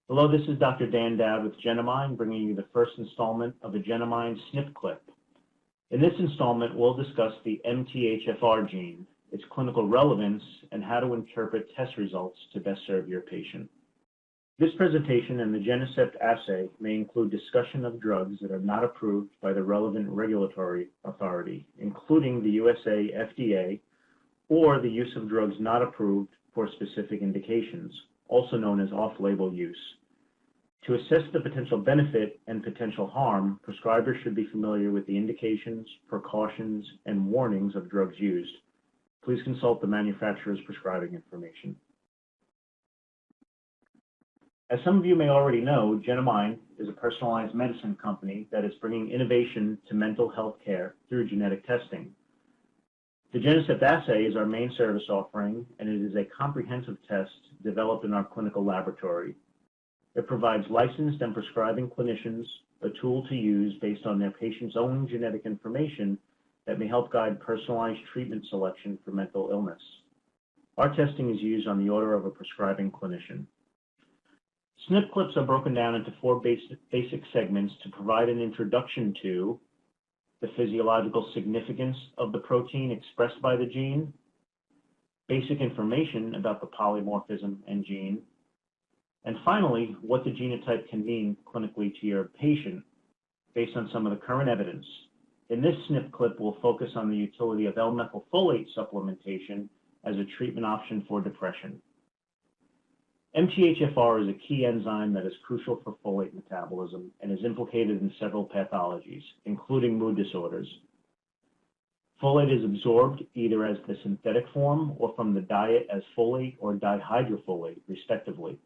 Hello, this is Dr. Dan Dowd with Genomind, bringing you the first installment of a Genomind SNP clip. In this installment, we'll discuss the MTHFR gene, its clinical relevance, and how to interpret test results to best serve your patient. This presentation and the Genotypes assay may include discussion of drugs that are not approved by the relevant regulatory authority, including the USA FDA, or the use of drugs not approved for specific indications, also known as off-label use. To assess the potential benefit and potential harm, prescribers should be familiar with the indications, precautions, and warnings of drugs used. Please consult the manufacturer's prescribing information. As some of you may already know, Genomind is a personalized medicine company that is bringing innovation to mental health care through genetic testing. The Genotypes assay is our main service offering, and it is a comprehensive test developed in our clinical laboratory. It provides licensed and prescribing clinicians a tool to use based on their patient's own genetic information that may help guide personalized treatment selection for mental illness. Our testing is used on the order of a prescribing clinician. SNP clips are broken down into four basic segments to provide an introduction to the physiological significance of the protein expressed by the gene, basic information about the polymorphism and gene, and finally, what the genotype can mean clinically to your patient based on some of the current evidence. In this SNP clip, we'll focus on the utility of L-methylfolate supplementation as a treatment option for depression. MTHFR is a key enzyme that is crucial for folate metabolism and is implicated in several pathologies, including mood disorders. Folate is absorbed either as the synthetic form or from the diet as folate or dihydrofolate, respectively.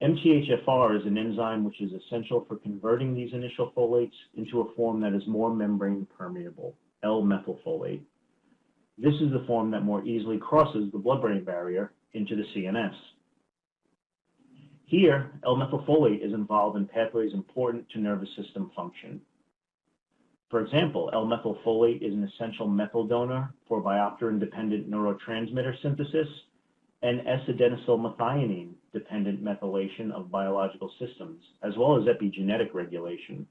MTHFR is an enzyme which is essential for converting these initial folates into a form that is more membrane permeable, L-methylfolate. This is the form that more easily crosses the blood-brain barrier into the CNS. Here, L-methylfolate is involved in pathways important to nervous system function. For example, L-methylfolate is an essential methyl donor for biopterin-dependent neurotransmitter synthesis and S-adenosylmethionine-dependent methylation of biological systems, as well as epigenetic regulation.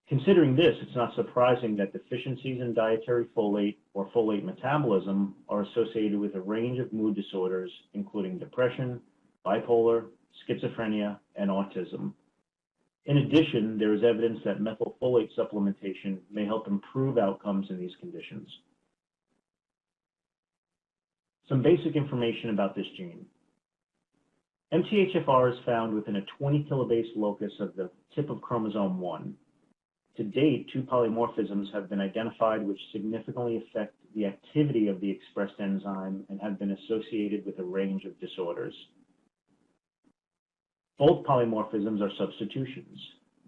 Considering this, it's not surprising that deficiencies in dietary folate or folate metabolism are associated with a range of mood disorders, including depression, bipolar, schizophrenia, and autism. In addition, there is evidence that methylfolate supplementation may help improve outcomes in these conditions. Some basic information about this gene. MTHFR is found within a 20 kilobase locus of the tip of chromosome 1. To date, 2 polymorphisms have been identified which significantly affect the activity of the expressed enzyme and have been associated with a range of disorders. Both polymorphisms are substitutions.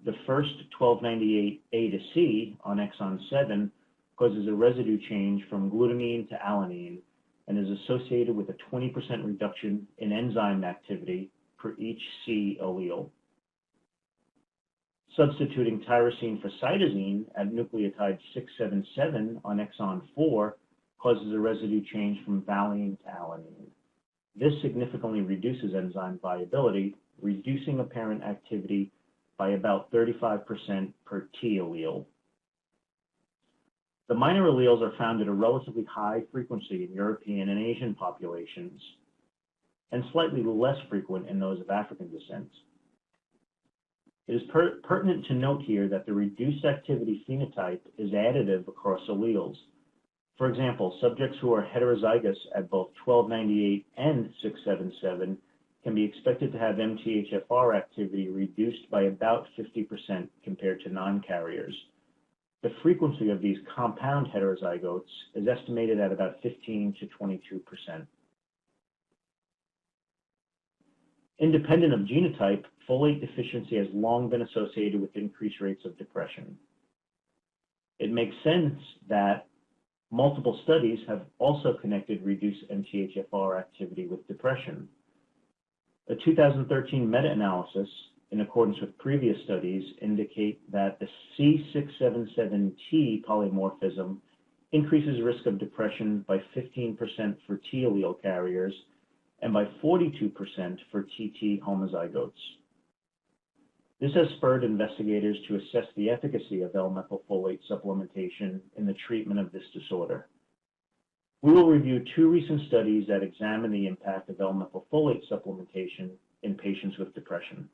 The first, 1298A to C on exon 7, causes a residue change from glutamine to alanine and is associated with a 20% reduction in enzyme activity for each C allele. Substituting tyrosine for cytosine at nucleotide 677 on exon 4 causes a residue change from valine to alanine. This significantly reduces enzyme viability, reducing apparent activity by about 35% per T allele. The minor alleles are found at a relatively high frequency in European and Asian populations, and slightly less frequent in those of African descent. It is pertinent to note here that the reduced activity phenotype is additive across alleles. For example, subjects who are heterozygous at both 1298 and 677 can be expected to have MTHFR activity reduced by about 50% compared to non-carriers. The frequency of these compound heterozygotes is estimated at about 15 to 22%. Independent of genotype, folate deficiency has long been associated with increased rates of depression. It makes sense that multiple studies have also connected reduced MTHFR activity with depression. A 2013 meta-analysis, in accordance with previous studies, indicate that the C677T polymorphism increases risk of depression by 15% for T allele carriers and by 42% for TT homozygotes. This has spurred investigators to assess the efficacy of L-methylfolate supplementation in the treatment of this disorder. We will review two recent studies that examine the impact of L-methylfolate supplementation in patients with depression.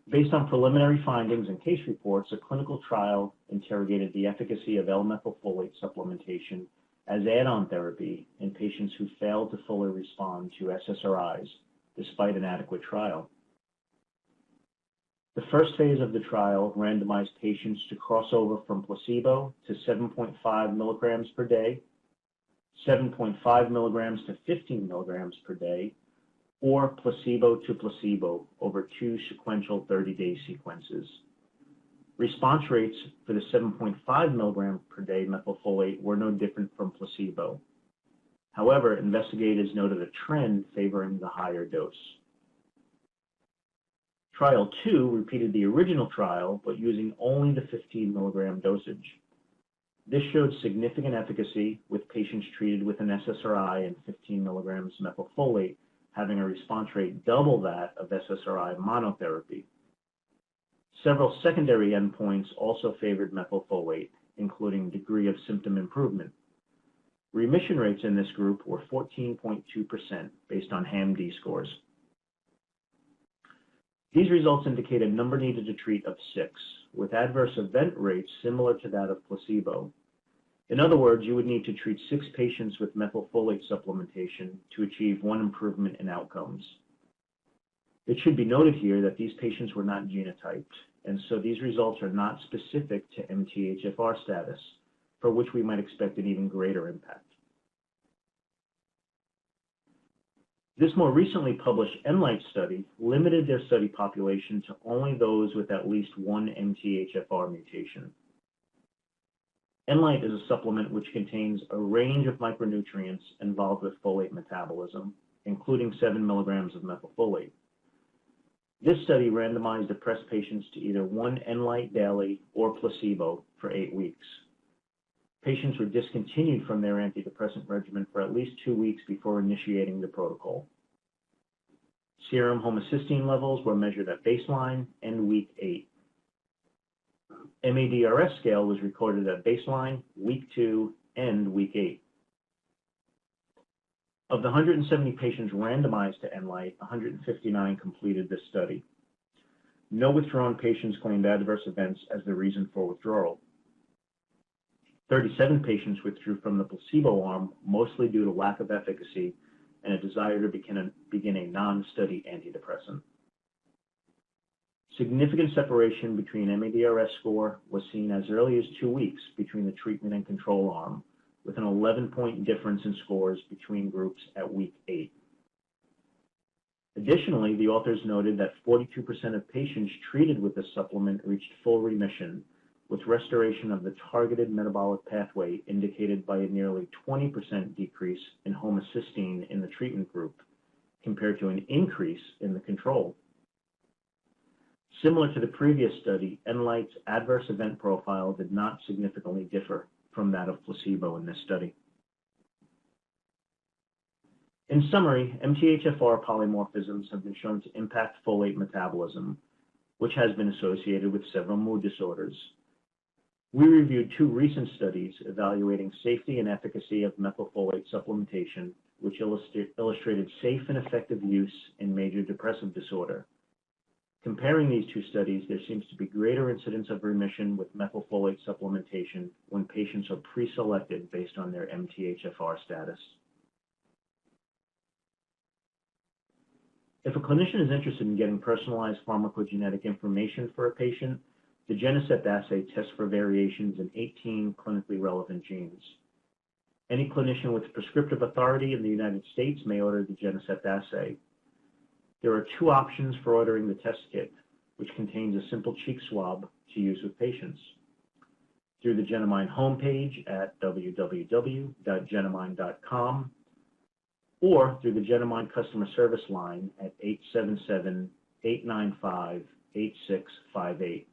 Based on preliminary findings and case reports, a clinical trial interrogated the efficacy of L-methylfolate supplementation as add-on therapy in patients who failed to fully respond to SSRIs despite an adequate trial. The first phase of the trial randomized patients to cross over from placebo to 7.5 milligrams per day, 7.5 milligrams to 15 milligrams per day, or placebo to placebo over two sequential 30-day sequences. Response rates for the 7.5 milligram per day methylfolate were no different from placebo. However, investigators noted a trend favoring the higher dose. Trial 2 repeated the original trial, but using only the 15 milligram dosage. This showed significant efficacy with patients treated with an SSRI and 15 milligrams methylfolate having a response rate double that of SSRI monotherapy. Several secondary endpoints also favored methylfolate, including degree of symptom improvement. Remission rates in this group were 14.2% based on HAM-D scores. These results indicate a number needed to treat of 6, with adverse event rates similar to that of placebo. In other words, you would need to treat 6 patients with methylfolate supplementation to achieve 1 improvement in outcomes. It should be noted here that these patients were not genotyped, and so these results are not specific to MTHFR status, for which we might expect an even greater impact. This more recently published Enlight study limited their study population to only those with at least 1 MTHFR mutation. Enlight is a supplement which contains a range of micronutrients involved with folate metabolism, including 7 milligrams of methylfolate. This study randomized depressed patients to either 1 Enlight daily or placebo for 8 weeks. Patients were discontinued from their antidepressant regimen for at least 2 weeks before initiating the protocol. Serum homocysteine levels were measured at baseline and week 8. MADRS scale was recorded at baseline, week 2, and week 8. Of the 170 patients randomized to Enlight, 159 completed this study. No withdrawn patients claimed adverse events as the reason for withdrawal. 37 patients withdrew from the placebo arm, mostly due to lack of efficacy and a desire to begin a non-study antidepressant. Significant separation between MADRS score was seen as early as 2 weeks between the treatment and control arm, with an 11-point difference in scores between groups at week 8. Additionally, the authors noted that 42% of patients treated with this supplement reached full remission, with restoration of the targeted metabolic pathway indicated by a nearly 20% decrease in homocysteine in the treatment group, compared to an increase in the control. Similar to the previous study, Enlight's adverse event profile did not significantly differ from that of placebo in this study. In summary, MTHFR polymorphisms have been shown to impact folate metabolism, which has been associated with several mood disorders. We reviewed 2 recent studies evaluating safety and efficacy of methylfolate supplementation, which illustrated safe and effective use in major depressive disorder. Comparing these 2 studies, there seems to be greater incidence of remission with methylfolate supplementation when patients are pre-selected based on their MTHFR status. If a clinician is interested in getting personalized pharmacogenetic information for a patient, the Genotypes assay tests for variations in 18 clinically relevant genes. Any clinician with prescriptive authority in the United States may order the Genotypes assay. There are 2 options for ordering the test kit, which contains a simple cheek swab to use with patients. Through the Genomind homepage at www.genomind.com or through the Genomind customer service line at 877-895-8658.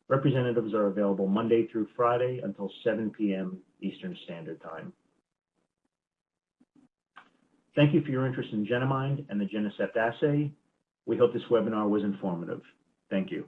Representatives are available Monday through Friday until 7 p.m. Eastern Standard Time. Thank you for your interest in Genomind and the Genocept assay. We hope this webinar was informative. Thank you.